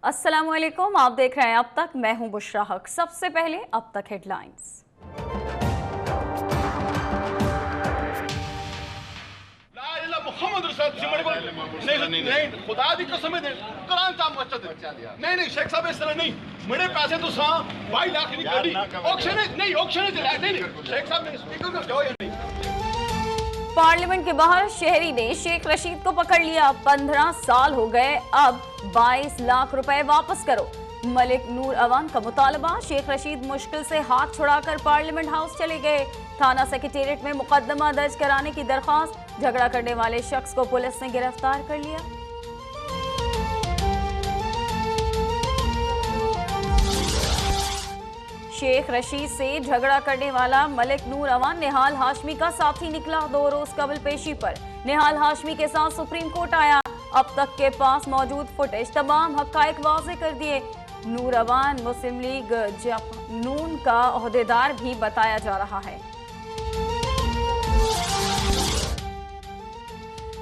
अस्सलामुअलैकुम, आप देख रहे हैं अब तक। मैं हूं बुशरा हक। सबसे पहले अब तक हेडलाइंस। नहीं खुदा दी कसम है कुरान चा मस्जिद नहीं शेख साहब इस तरह नहीं मेरे पैसे तो सा 22 लाख की गाड़ी ऑक्शन नहीं शेख साहब स्पीकर को जाओ या नहीं। पार्लियामेंट के बाहर शहरी ने शेख रशीद को पकड़ लिया। 15 साल हो गए, अब 22 लाख रुपए वापस करो। मलिक नूर अवान का मुतालबा। शेख रशीद मुश्किल से हाथ छुड़ाकर पार्लियामेंट हाउस चले गए। थाना सेक्रेटेरिएट में मुकदमा दर्ज कराने की दरख्वास्त। झगड़ा करने वाले शख्स को पुलिस ने गिरफ्तार कर लिया। शेख रशीद से झगड़ा करने वाला मलिक नूर अवान निहाल हाशमी का साथी निकला। 2 रोज कबल पेशी पर निहाल हाशमी के साथ सुप्रीम कोर्ट आया। अब तक के पास मौजूद फुटेज तमाम हक़ाइक़ वाज़े कर दिए। नूर अवान मुस्लिम लीग नून का ओहदेदार भी बताया जा रहा है।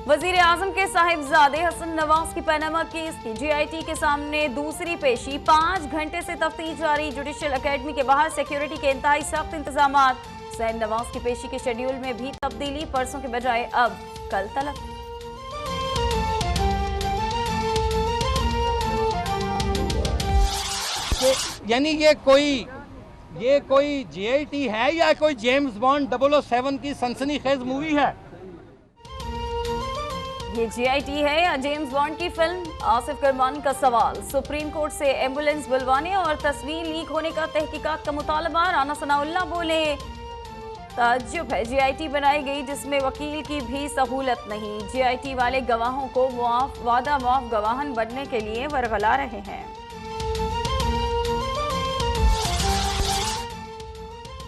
वजीर आजम के साहिबजादे हसन नवाज की पनामा केस की GIT के सामने दूसरी पेशी। 5 घंटे से तफ्तीश जारी। जुडिशल अकेडमी के बाहर सिक्योरिटी के इंतहाई सख्त इंतजाम। हुसैन नवाज की पेशी के शेड्यूल में भी तब्दीली। परसों के बजाय अब कल तलब। यानी ये कोई GIT है या कोई जेम्स बॉन्ड 007 की सनसनीखेज मूवी है? ये GIT है या जेम्स बॉन्ड की फिल्म? आसिफ करमानी का सवाल। सुप्रीम कोर्ट से एम्बुलेंस बुलवाने और तस्वीर लीक होने का तहकीकात का मुतालबा। राना सनाउल्लाह बोले, ताज्जुब है, GIT बनाई गई जिसमें वकील की भी सहूलत नहीं। GIT वाले गवाहों को वादा मुआफ गवाहन बनने के लिए वरगला रहे हैं।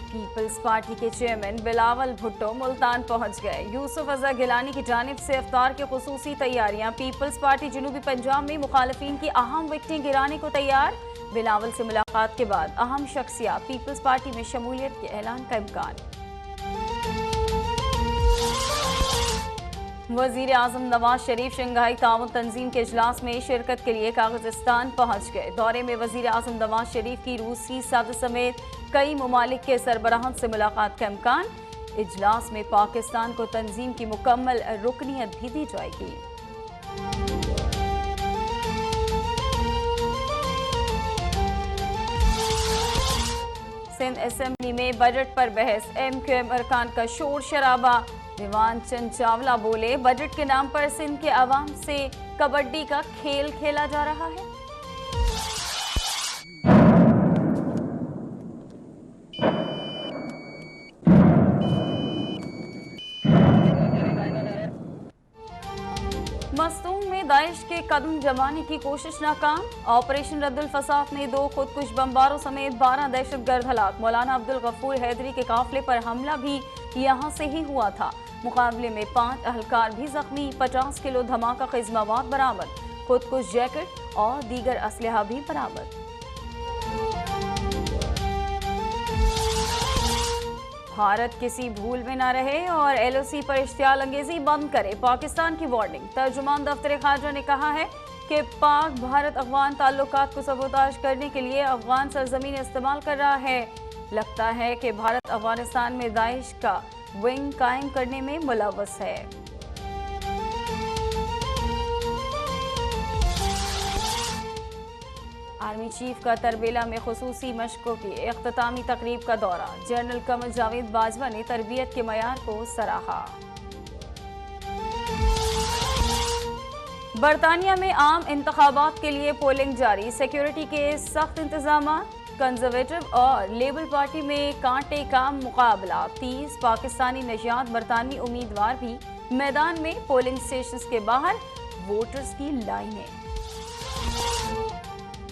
पीपल्स पार्टी के चेयरमैन बिलावल भुट्टो मुल्तान पहुंच गए। यूसुफ अजहर गिलानी की जानिब से इफ्तार की खुसूसी तैयारियां। पीपल्स पार्टी जनूबी पंजाब में मुखालिफिन की अहम विकटें गिराने को तैयार। बिलावल से मुलाकात के बाद अहम शख्सियत पीपल्स पार्टी में शमूलियत के ऐलान का इम्कान। वजीर आजम नवाज शरीफ शंघाई ताउन तंजीम के इजलास में शिरकत के लिए कागजिस्तान पहुंच गए। दौरे में वजीर आजम नवाज शरीफ की रूसी सदर समेत कई ममालिक के सरबराहान से मुलाकात का इम्कान। इजलास में पाकिस्तान को तंजीम की मुकम्मल रुकनियत भी दी जाएगी। सिंध असेंबली में बजट पर बहस। MQM अरकान का शोर शराबा। दीवान चंद चावला बोले, बजट के नाम पर सिंध के अवाम से कबड्डी का खेल खेला जा रहा है। मस्तूम में दाइश के कदम जमाने की कोशिश नाकाम। ऑपरेशन रद्दुल फसाद में 2 खुदकुश बमबारों समेत 12 दहशतगर्द हलाक। मौलाना अब्दुल गफूर हैदरी के काफिले पर हमला भी यहां से ही हुआ था। मुकाबले में 5 अहलकार भी जख्मी। 50 किलो धमाका खिजमावात बरामद। खुदकुश जैकेट और दीगर असलहा भी बरामद। भारत किसी भूल में न रहे और LOC पर इश्तियाल अंगेजी बंद करे, पाकिस्तान की वार्निंग। तर्जुमान दफ्तर खारजा ने कहा है कि पाक भारत अफगान ताल्लुकात को सबोताज करने के लिए अफगान सरजमीन इस्तेमाल कर रहा है। लगता है कि भारत अफगानिस्तान में दाइश का विंग कायम करने में मुलव्वस है। आर्मी चीफ का तरबेला में खुसूसी मशकों की इख्तितामी तकरीब का दौरा। जनरल कमर जावेद बाजवा ने तरबियत के मयार को सराहा। बरतानिया में आम इंतखाबात के लिए पोलिंग जारी। सिक्योरिटी के सख्त इंतजाम। कंजर्वेटिव और लेबर पार्टी में कांटे का मुकाबला। 30 पाकिस्तानी नशियात बरतानवी उम्मीदवार भी मैदान में। पोलिंग स्टेशंस के बाहर वोटर्स की लाइनें।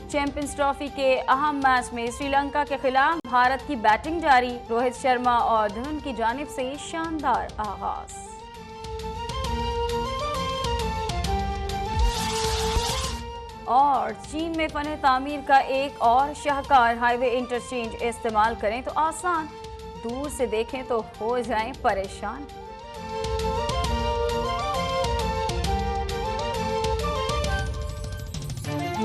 चैंपियंस ट्रॉफी के अहम मैच में श्रीलंका के खिलाफ भारत की बैटिंग जारी। रोहित शर्मा और धवन की जानिब से शानदार आगाज। और चीन में फन तामीर का एक और शाहकार। हाईवे इंटरचेंज इस्तेमाल करें तो आसान, दूर से देखें तो हो जाएं परेशान।